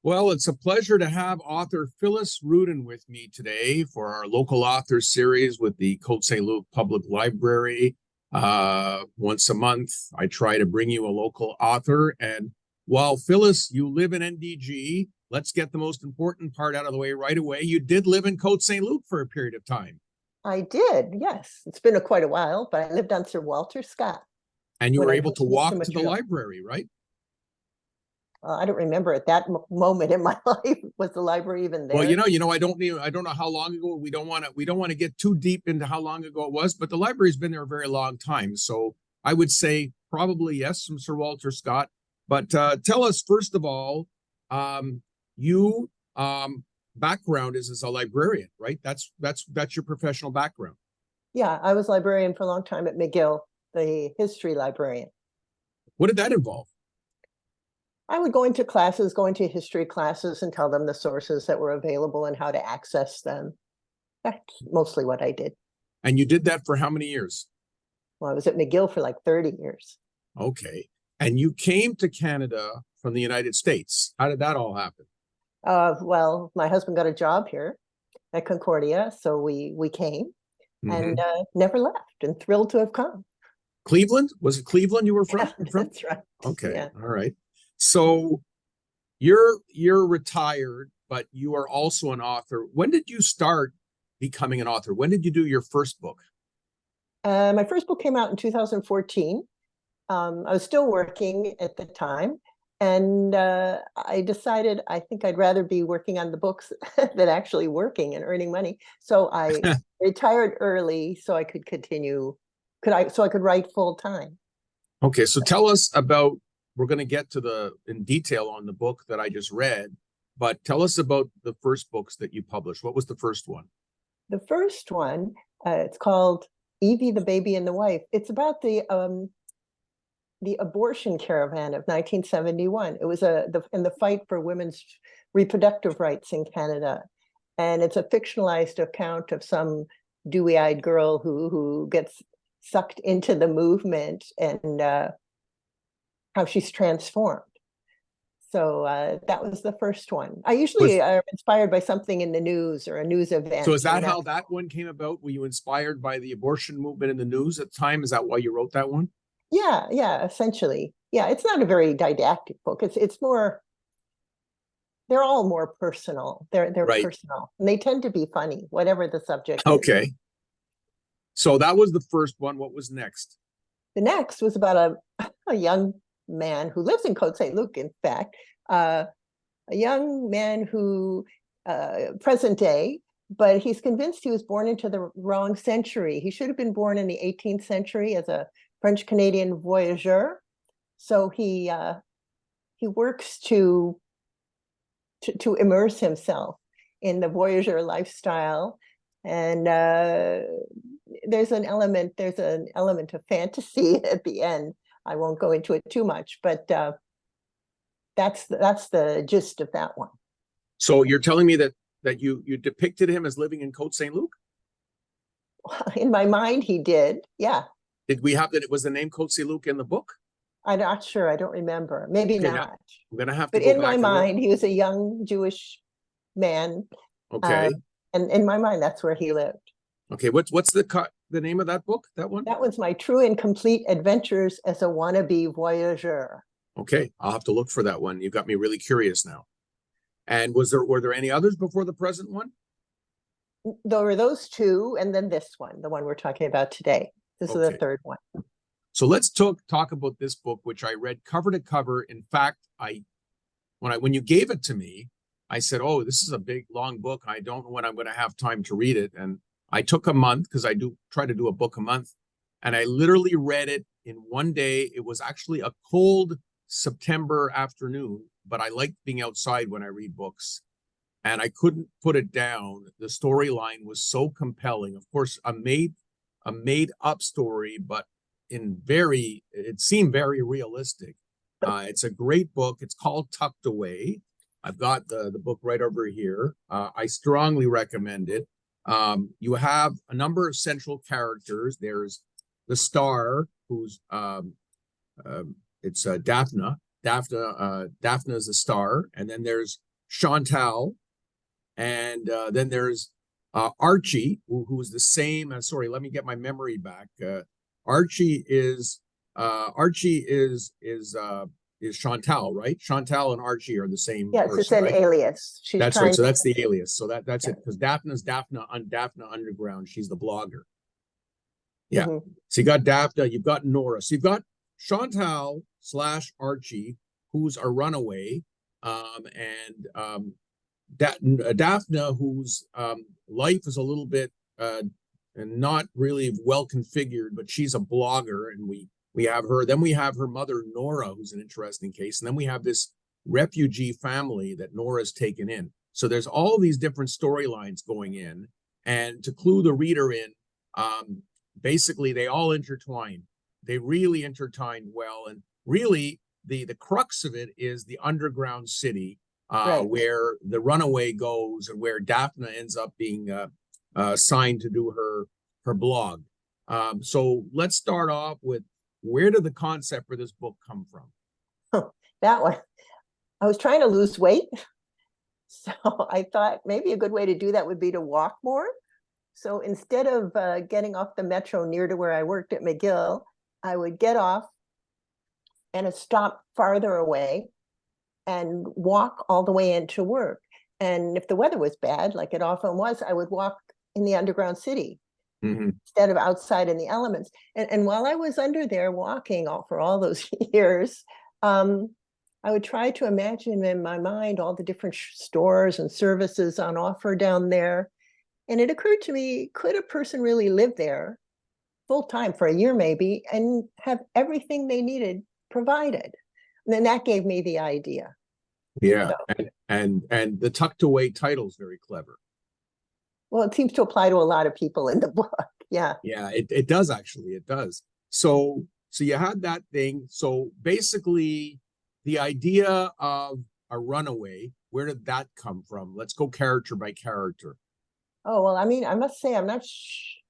Well, it's a pleasure to have author Phyllis Rudin with me today for our local author series with the Cote-Saint-Luc Public Library. Once a month, I try to bring you a local author. And while Phyllis, you live in NDG, let's get the most important part out of the way right away. You did live in Cote-Saint-Luc for a period of time. I did, yes. It's been quite a while, but I lived on Sir Walter Scott. And you were able to walk to the library, right? I don't remember at that moment in my life, was the library even there? Well, I don't know how long ago. We don't want to get too deep into how long ago it was, but the library's been there a very long time. So I would say probably yes, from Sir Walter Scott. But tell us first of all, you background is as a librarian, right? That's your professional background. Yeah, I was librarian for a long time at McGill, the history librarian. What did that involve? I would go into classes, go into history classes and tell them the sources that were available and how to access them. That's mostly what I did. And you did that for how many years? Well, I was at McGill for like 30 years. Okay. And you came to Canada from the United States. How did that all happen? Well, my husband got a job here at Concordia, so we came and never left, and thrilled to have come. Cleveland? Was it Cleveland you were from? Yeah, that's right. Okay. Yeah. All right. So you're retired, but you are also an author. When did you start becoming an author? When did you do your first book? My first book came out in 2014. I was still working at the time, and I decided I think I'd rather be working on the books than actually working and earning money. So I retired early so I could continue, so I could write full time. Okay, so tell us about, we're going to get to in detail on the book that I just read, but tell us about the first books that you published. What was the first one? The first one, it's called Evie, the Baby and the Wife. It's about the abortion caravan of 1971. It was in the fight for women's reproductive rights in Canada. And it's a fictionalized account of some dewy-eyed girl who gets sucked into the movement and how she's transformed. So that was the first one. I usually am inspired by something in the news or a news event. So is that how that one came about? Were you inspired by the abortion movement in the news at the time? Is that why you wrote that one? Yeah, essentially. Yeah, it's not a very didactic book. It's more, they're all more personal. They're right. Personal. And they tend to be funny, whatever the subject is. Okay. So that was the first one. What was next? The next was about a young man who lives in Cote-Saint-Luc, in fact, a young man who, present day, but he's convinced he was born into the wrong century. He should have been born in the 18th century as a French-Canadian voyageur. So he works to immerse himself in the voyageur lifestyle. And there's an element of fantasy at the end. I won't go into it too much, but that's the gist of that one. So you're telling me that you depicted him as living in Cote-Saint-Luc? In my mind, he did. Yeah. Did we have that? It was the name Cote-Saint-Luc in the book? I'm not sure. I don't remember. Maybe not. Now, I'm gonna have to. But in my mind, he was a young Jewish man. Okay. And in my mind, that's where he lived. Okay. What's the name of that book? That one? That one's My True and Complete Adventures as a Wannabe Voyageur. Okay, I'll have to look for that one. You got me really curious now. And were there any others before the present one? There were those two, and then this one, the one we're talking about today. This is the third one. So let's talk about this book, which I read cover to cover. In fact, when you gave it to me, I said, "Oh, this is a big, long book. I don't know when I'm going to have time to read it." And I took a month, because I do try to do a book a month, and I literally read it in one day. It was actually a cold September afternoon, but I like being outside when I read books, and I couldn't put it down. The storyline was so compelling. Of course, a made up story, but it seemed very realistic. It's a great book. It's called Tucked Away. I've got the book right over here. I strongly recommend it. You have a number of central characters. There's the star, who's it's Daphne. Daphne is a star, and then there's Chantal, and then there's Archie, who's the same as, sorry, let me get my memory back. Archie is Chantal, right? Chantal and Archie are the same Yes, person, it's an right? alias. She's That's right. trying So that's the alias. So that's Yeah. it. Because Daphne's Daphne Underground. She's the blogger. Yeah. Mhm. So you got Daphne, you've got Nora. So you've got Chantal / Archie, who's a runaway, and Daphne, whose life is a little bit and not really well configured, but she's a blogger, and we have her. Then we have her mother Nora, who's an interesting case, and then we have this refugee family that Nora's taken in. So there's all these different storylines going in, and to clue the reader in, basically they all intertwine. They really intertwine well, and really the crux of it is the underground city, Right. where the runaway goes and where Daphne ends up being signed to do her blog. So let's start off with, where did the concept for this book come from? That one. I was trying to lose weight. So I thought maybe a good way to do that would be to walk more. So instead of getting off the metro near to where I worked at McGill, I would get off and stop farther away and walk all the way into work. And if the weather was bad, like it often was, I would walk in the underground city instead of outside in the elements. And while I was under there walking for all those years, I would try to imagine in my mind all the different stores and services on offer down there. And it occurred to me, could a person really live there full time for a year maybe and have everything they needed provided? And then that gave me the idea. Yeah, so, and the tucked away title is very clever. Well, it seems to apply to a lot of people in the book. Yeah. Yeah, it does actually. It does. So you had that thing. So basically, the idea of a runaway, where did that come from? Let's go character by character. Oh, well, I mean, I must say, I'm not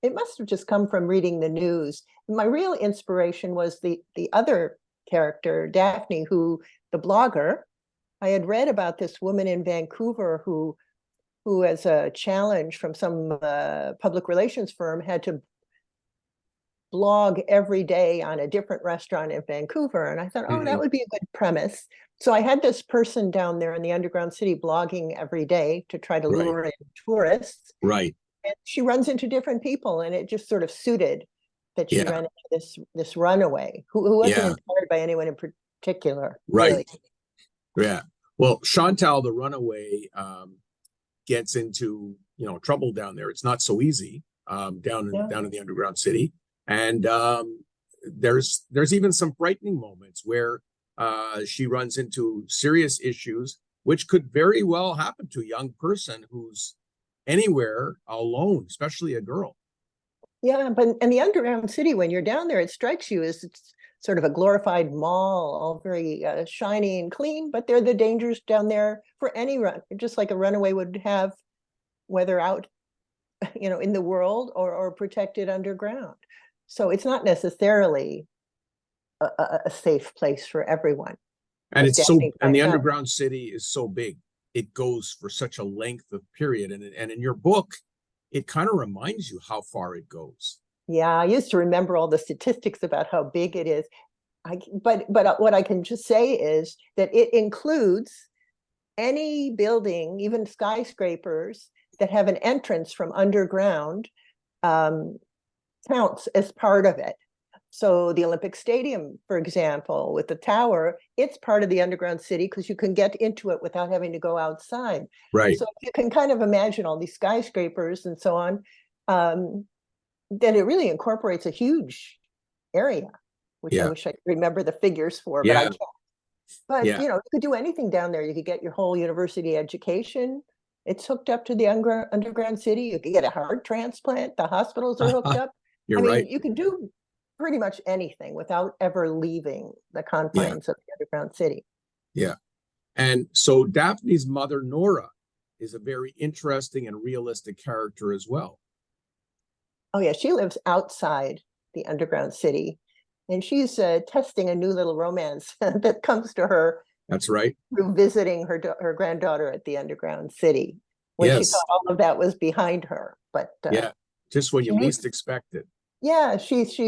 it must have just come from reading the news. My real inspiration was the other character, Daphne, who, the blogger. I had read about this woman in Vancouver who as a challenge from some public relations firm, had to blog every day on a different restaurant in Vancouver. And I thought, oh, that would be a good premise. So I had this person down there in the underground city blogging every day to try to lure in tourists. Right. And she runs into different people, and it just sort of suited that she ran into this runaway who wasn't inspired by anyone in particular. Right. Really. Yeah. Well, Chantal, the runaway, gets into trouble down there. It's not so easy down in the underground city, and there's even some frightening moments where she runs into serious issues, which could very well happen to a young person who's anywhere alone, especially a girl. Yeah, but in the underground city, when you're down there, it strikes you as it's sort of a glorified mall, all very shiny and clean, but there are the dangers down there for any run, just like a runaway would have, whether out, in the world or protected underground. So it's not necessarily a safe place for everyone. And the underground city is so big, it goes for such a length of period. And in your book, it kind of reminds you how far it goes. Yeah, I used to remember all the statistics about how big it is. But what I can just say is that it includes any building, even skyscrapers that have an entrance from underground, counts as part of it. So the Olympic Stadium, for example, with the tower, it's part of the underground city because you can get into it without having to go outside. Right. So you can kind of imagine all these skyscrapers and so on, that it really incorporates a huge area, which I wish I could remember the figures for, but I can't. But, you could do anything down there. You could get your whole university education. It's hooked up to the underground city. You could get a heart transplant. The hospitals are hooked up. You're right. You can do pretty much anything without ever leaving the confines of the underground city. Yeah. And so Daphne's mother, Nora, is a very interesting and realistic character as well. Oh, yeah. She lives outside the underground city, and she's testing a new little romance that comes to her That's right. through visiting her granddaughter at the underground city when she thought Yes. all of that was behind her. But Yeah. Just when she you least meets, expect it. yeah, she's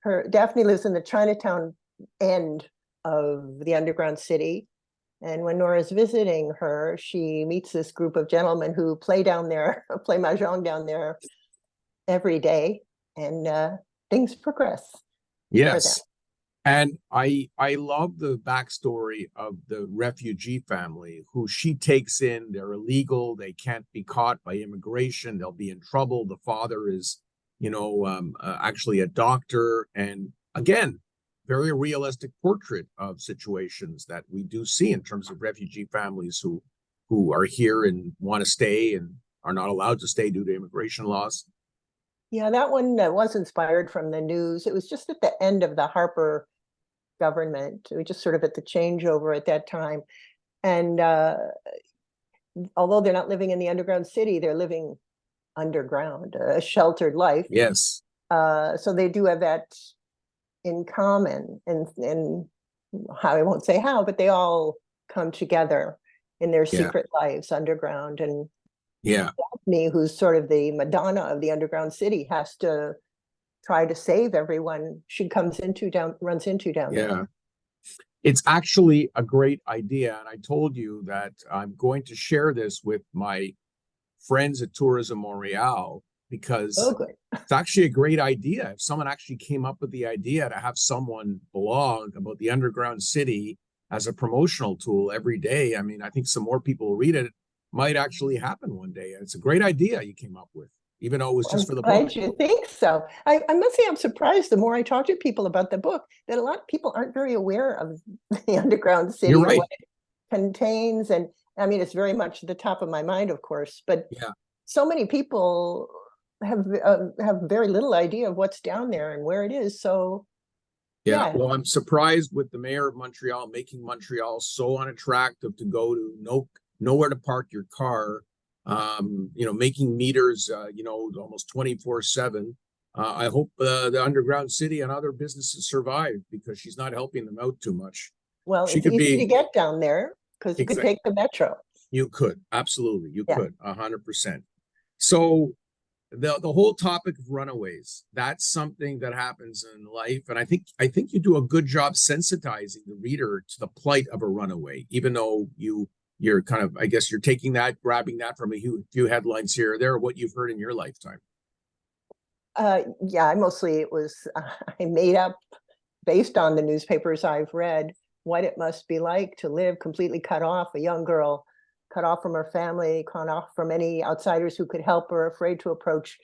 her Daphne lives in the Chinatown end of the underground city. And when Nora's visiting her, she meets this group of gentlemen who play down there, play mahjong down there every day, and things progress for them. Yes. And I love the backstory of the refugee family who she takes in. They're illegal. They can't be caught by immigration. They'll be in trouble. The father is, actually a doctor. And again, very realistic portrait of situations that we do see in terms of refugee families who are here and want to stay and are not allowed to stay due to immigration laws. Yeah, that one was inspired from the news. It was just at the end of the Harper government. We just sort of at the changeover at that time. And although they're not living in the underground city, they're living underground, a sheltered life. Yes. So they do have that in common. And how, I won't say how, but they all come together in their Yeah. secret lives underground. And Yeah. Daphne, who's sort of the Madonna of the underground city, has to try to save everyone she runs into down Yeah. there. It's actually a great idea. And I told you that I'm going to share this with my friends at Tourism Montreal because Oh, good. it's actually a great idea. If someone actually came up with the idea to have someone blog about the underground city as a promotional tool every day, I mean, I think some more people will read it. It might actually happen one day. It's a great idea you came up with, even though it was I'm just for the book. glad you think so. I must say I'm surprised the more I talk to people about the book that a lot of people aren't very aware of the underground You're city and right. what it contains. And I mean, it's very much the top of my mind, of course, but Yeah. so many people have very little idea of what's down there and where it is. So Yeah, yeah, well, I'm surprised with the mayor of Montreal making Montreal so unattractive to go to, nowhere to park your car. Making meters, almost 24/7. I hope the underground city and other businesses survive because she's not helping them out too much. well, She it's could easy to be get down there because you could exact. take the metro. You could absolutely, you Yeah. could 100%. So the whole topic of runaways, that's something that happens in life, and I think you do a good job sensitizing the reader to the plight of a runaway, even though you're kind of, I guess you're taking that, grabbing that from a few headlines here or there, what you've heard in your lifetime. Yeah, I made up based on the newspapers I've read what it must be like to live completely cut off, a young girl cut off from her family, cut off from any outsiders who could help her, afraid to approach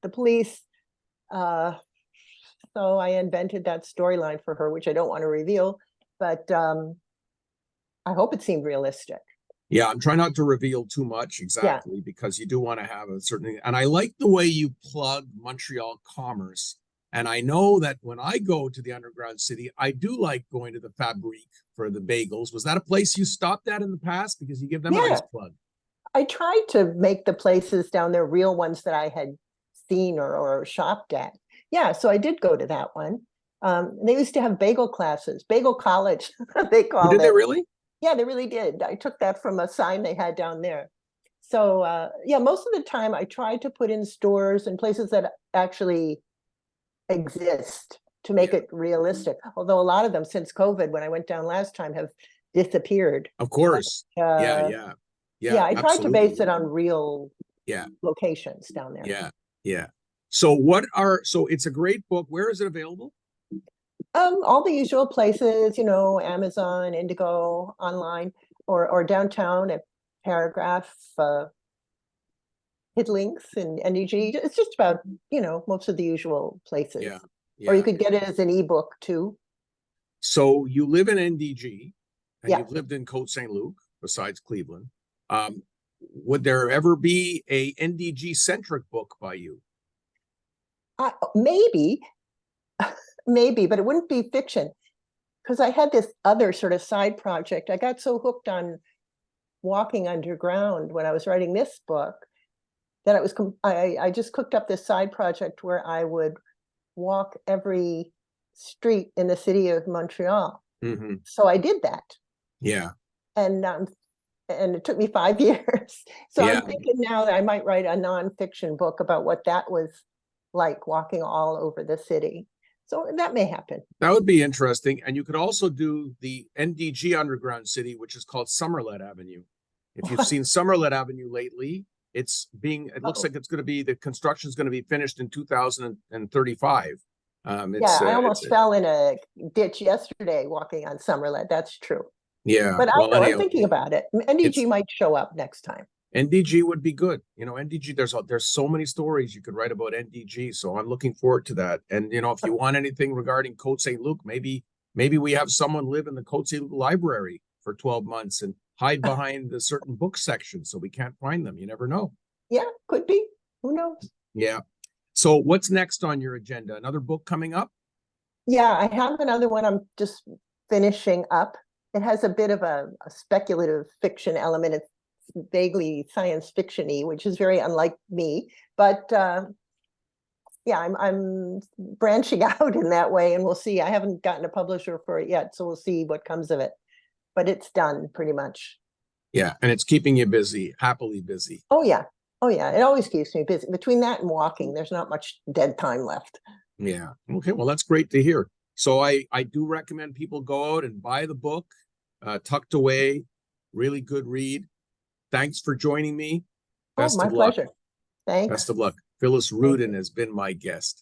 the police. Uh, so I invented that storyline for her, which I don't want to reveal, but I hope it seemed realistic. Yeah, I'm trying not to reveal too much Yeah, exactly because you do want to have a certain, and I like the way you plug Montreal commerce. And I know that when I go to the underground city, I do like going to the Fabrique for the bagels. Was that a place you stopped at in the past? Because you give them a yeah. nice plug. I tried to make the places down there real ones that I had seen or shopped at. Yeah, so I did go to that one. They used to have bagel classes, bagel college, they Oh, called did they it. really? Yeah, they really did. I took that from a sign they had down there. So yeah, most of the time I try to put in stores and places that actually exist to make Yeah, it realistic. Although a lot of them since COVID, when I went down last time, have disappeared. of course. Yeah, Uh, yeah, yeah, yeah, I tried to absolutely. base it on real Yeah, locations down there. yeah, yeah. So it's a great book. Where is it available? All the usual places, Amazon, Indigo, online, or downtown at Paragraph, Hit Links and NEG. It's just about, most of the usual places. Yeah, Or you yeah. could get it as an ebook too. So you live in NDG and Yeah. you've lived in Cote-Saint-Luc besides Cleveland. Would there ever be a NDG centric book by you? Maybe, maybe, but it wouldn't be fiction because I had this other sort of side project. I got so hooked on walking underground when I was writing this book that I just cooked up this side project where I would walk every street in the city of Montreal. Mm-hmm. So I did that. Yeah. And it took me 5 years. So Yeah. I'm thinking now that I might write a nonfiction book about what that was like, walking all over the city. So that may happen. That would be interesting. And you could also do the NDG underground city, which is called Somerlet Avenue. If you've seen Somerlet Avenue lately, it looks like it's going to be, the construction is going to be finished in 2035. Yeah, I almost fell in a ditch yesterday walking on Somerlet. That's true. Yeah. But I Well, know, I'm anyhow, thinking about it. NDG might show up next time. NDG would be good. NDG, there's so many stories you could write about NDG. So I'm looking forward to that. And, if you want anything regarding Cote-Saint-Luc, maybe we have someone live in the Cote-Saint-Luc library for 12 months and hide behind a certain book section so we can't find them. You never know. Yeah, could be. Who knows? Yeah. So what's next on your agenda? Another book coming up? Yeah, I have another one I'm just finishing up. It has a bit of a speculative fiction element. It's vaguely science fiction-y, which is very unlike me. But yeah, I'm branching out in that way, and we'll see. I haven't gotten a publisher for it yet, so we'll see what comes of it. But it's done pretty much. Yeah, and it's keeping you busy, happily busy. Oh yeah. Oh yeah, it always keeps me busy. Between that and walking, there's not much dead time left. Yeah. Okay, well, that's great to hear. So I do recommend people go out and buy the book, Tucked Away, really good read. Thanks for joining me. Oh, Best my of luck. pleasure. Thanks. Best of luck. Phyllis Rudin has been my guest.